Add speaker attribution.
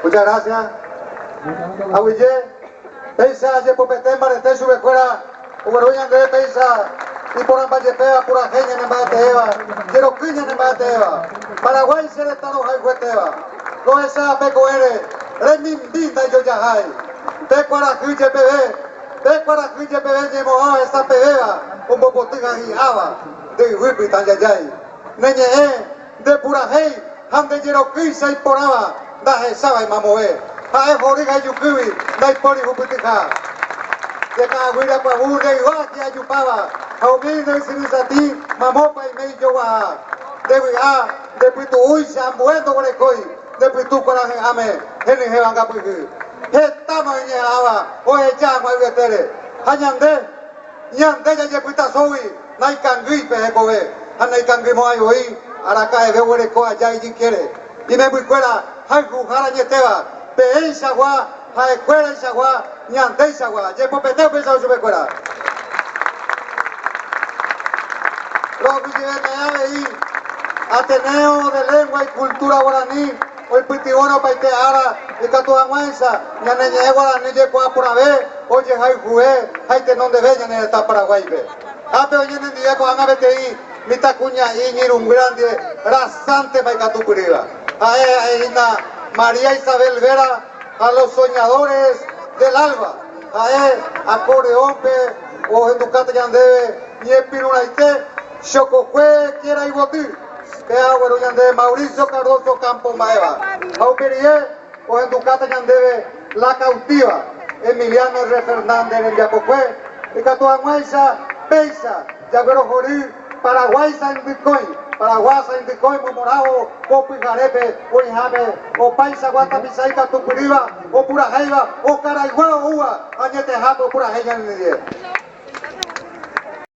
Speaker 1: Muchas gracias. Aguille, Peisa, Yepopete, Marete, Subecuera, Uberuña, André, Peisa, y por Ambayepea, pura genia en Embateva, quiero quiña en Embateva, Paraguay se le está no hay Hueteva, no esa Peco eres, Remindita y yo ya hay, Pecuara Cuye Pebe, Pecuara Cuye Pebe, Yemoa, esa Pebeba, un Bopotiga y Ava, de Huipi Tanyayay, Neñe, de pura hey, Hande Yeroquisa y Poraba, Daje Saba y Mamové, Jae Joriga y Yukiwi, Dai Pori Hupitica. De Cahuira Paburga y Guati Ayupaba, Aumino y Sinisati, Mamopa y Meyoa, de Guia, de Pitu Uisa, Bueno Borecoy, de Pitu Coraje Ame, Henry Hevangapuji. Estamos en Yahaba, o echamos al Vetere, Hañande, Yande ya Yepita Sowi, Naikangui Pejecobe, Anaikangui Moayoi, Aracae de Borecoa, ya y quiere, y me buicuera, Haiku Harañeteva, Peensagua, Haecuera y Sagua, Ñante y Sagua, Yepopeteo pensado su becuera. Los Villiveneaveí, Ateneo de Lengua y Cultura Guaraní, hoy Pitibono Paiteara, y Catuamuenza, Ñaneñe Guaraní, Yecua por haber, oye Jaijué, Jaitenón de Bella en el Estado Paraguay. Ape oye en día con ABTI, Mitacuña Iñir, un grande, rasante Maicatupuriva. A María Isabel Vera, a los soñadores del alba, a Coreompe, o en Ducata Yandebe, ni Epirunaite, Chococue, quiera y botir, que agüero Yandebe, Mauricio Cardoso Campo Maeva, Auquerie, o en Ducata Yandebe, La Cautiva, Emiliano R. Fernández en Yacocue, y Catuamuesa, Peisa, Yagüero Jorí, Paraguaysa en Bitcoin, Paraguasa en Bitcoin, Momorao, o Pijarepe, o Injame, o Paisa, Guatapisaika, Tupuriba, o Purajaiba, o Caraiguá, o Uva, Añete Japo, Purajeña en el día.